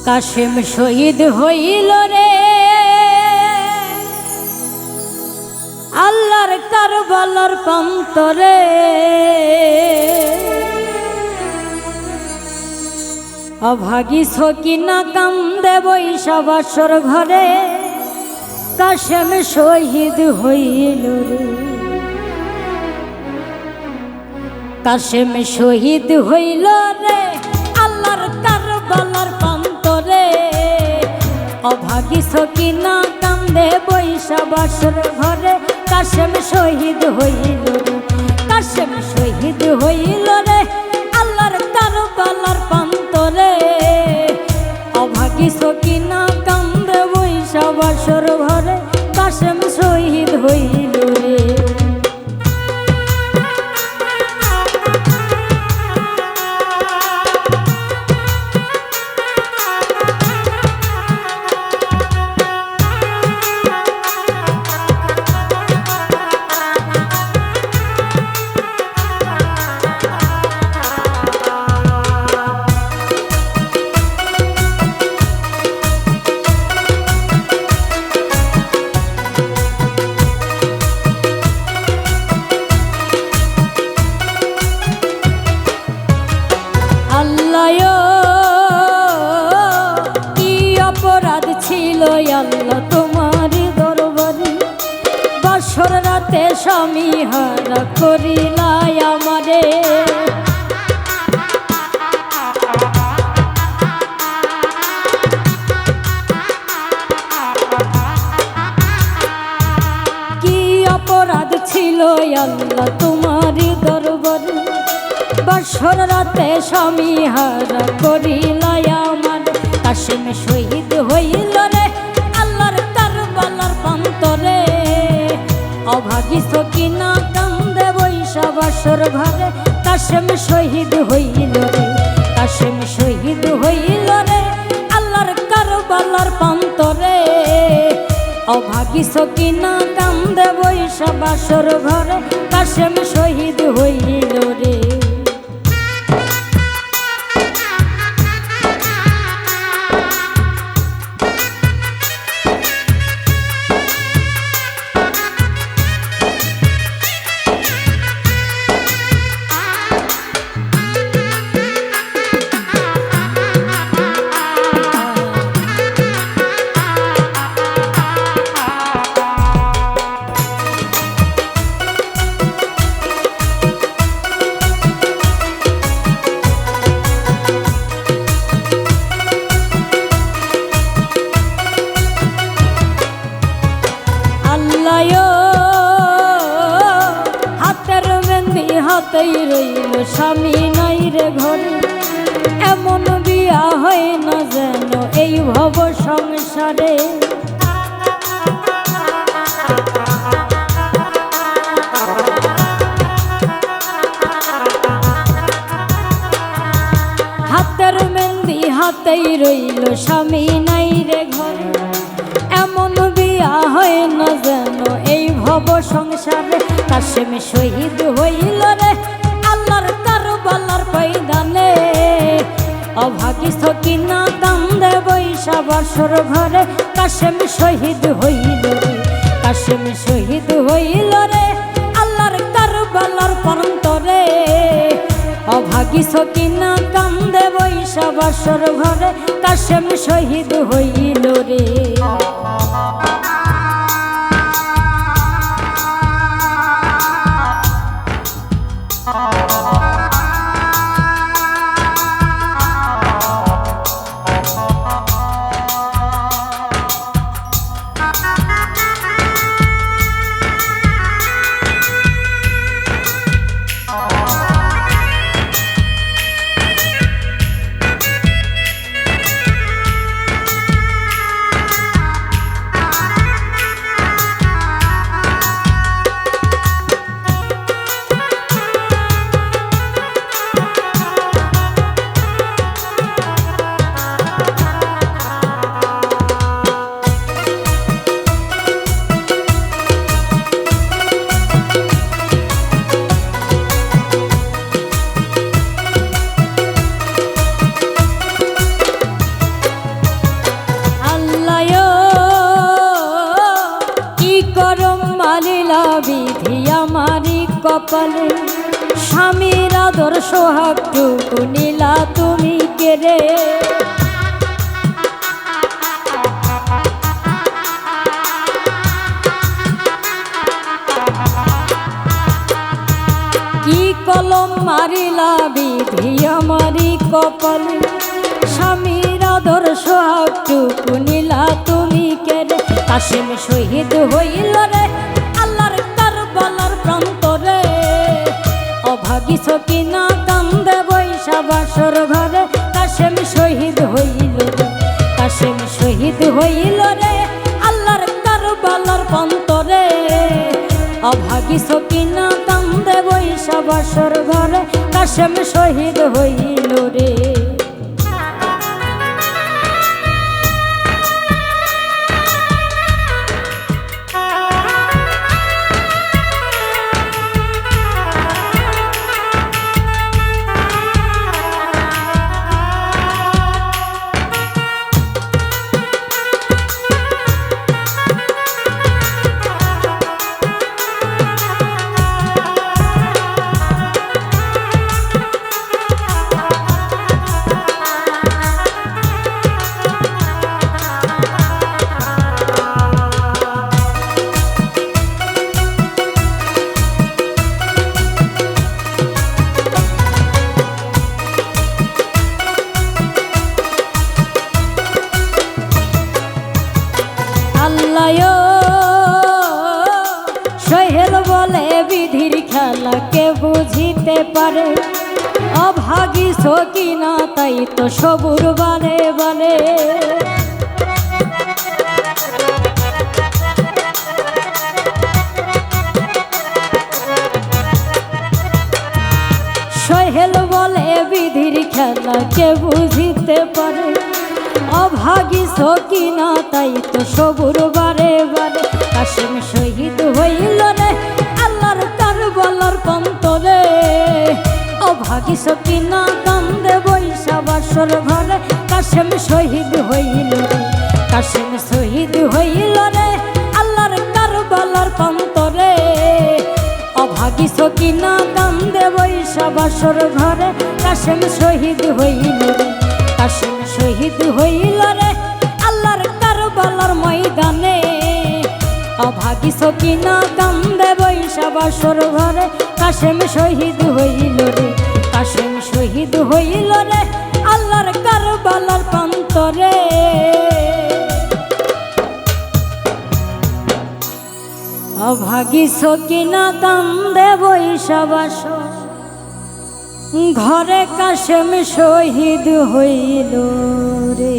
কাশেম শহীদ হইল রে আল্লাহর কারবালার প্রান্তরে। অভাগী সকিনা কান্দে বৈশা বাসর ঘরে, কাশেম শহীদ হইল রে। কাশেম শহীদ হইল রে আল্লাহর কারবালার প্রান্তরে। অভাগী সকিনা কান্দে বৈশা বাসর ঘরে, কাশেম শহীদ হইল রে। কাশেম শহীদ হইল রে আল্লাহর কারবালার প্রান্তরে। অভাগী সকিনা কান্দে বৈশা বাসর ঘরে, কাশেম শহীদ হইল রে। আল্লাহ তোমার দরবারে বাসর রাতে স্বামী হারা করিলাই আমারে। কি অপরাধ ছিল আল্লাহ তোমার দরবারে বাসর রাতে স্বামী হারা করিলাই আমারে। কাশেম শহীদ হইল রে আল্লাহর কারবালার প্রান্তরে। অভাগী সকিনা কান্দে বৈশা বাসর ঘরে, কাশেম শহীদ হইল রে। কাশেম শহীদ হইল রে আল্লাহর কারবালার প্রান্তরে। অভাগী সকিনা কান্দে বৈশা বাসর ঘরে, কাশেম শহীদ হইল রে। হাতের মেহেন্দি হাতেই রইল স্বামী নাই রে ঘরে। এমন বিয়া হয় না যেন এই ভব সংসারে। হাতের মেহেন্দি হাতেই রইল স্বামী নাই রে ঘরে। এমন বিয়া হয় না যেন এই ভব সংসারে। কাশেম শহীদ হইল রে আল্লাহর কারবালার ময়দানে। অভাগী সকিনা কান্দে বৈশা বাসর ঘরে, কাশেম শহীদ হইল রে। কাশেম শহীদ হইল রে আল্লাহর কারবালার প্রান্তরে। অভাগী সকিনা কান্দে বৈশা বাসর ঘরে, কাশেম শহীদ হইল রে। কপালে স্বামীর আদর সোহাগটুকু নীলা তুমি কেড়ে। কি কলম মারিলা বিধি আমারি কপালে স্বামীর আদর সোহাগটুকু নীলা তুমি কেড়ে। কাশেম শহীদ হইল রে আল্লাহর কারবালার প্রান্তরে, অভাগী সকিনা কান্দে বৈশা বাসর ঘরে। কাশেম শহীদ হইল রে, কাশেম শহীদ হইল রে আল্লাহর কারবালার প্রান্তরে, অভাগী সকিনা কান্দে বৈশা বাসর ঘরে। কাশেম শহীদ হইল রে। সোহেল বলে বিধির খেলা কে বুঝিতে পারে, অভাগী সকিনা তাই তো সবুর বারে বারে। সোহেল বলে বিধির খেলা কে বুঝিতে পারে, অভাগী সকিনা তাই তো সবুর বারে বারে। কাশেম শহীদ হইল রে আল্লাহর কারবালার প্রান্তরে, অভাগী সকিনা কান্দে বৈশা বাসর ঘরে। কাশেম শহীদ হইল রে, কাশেম শহীদ হইল রে আল্লাহর কারবালার প্রান্তরে, অভাগী সকিনা কান্দে বৈশা বাসর ঘরে। কাশেম শহীদ হইল রে, কাশেম শহীদ হইল রে আল্লাহর কারবালার ময়দানে, অভাগী সকিনা কান্দে বৈশা বাসর ঘরে। কাশেম শহীদ হইল রে, কাশেম শহীদ হইল রে আল্লাহর কারবালার প্রান্তরে, অভাগী সকিনা কান্দে বৈশা বাসর ঘরে। কাশেম শহীদ হইল রে।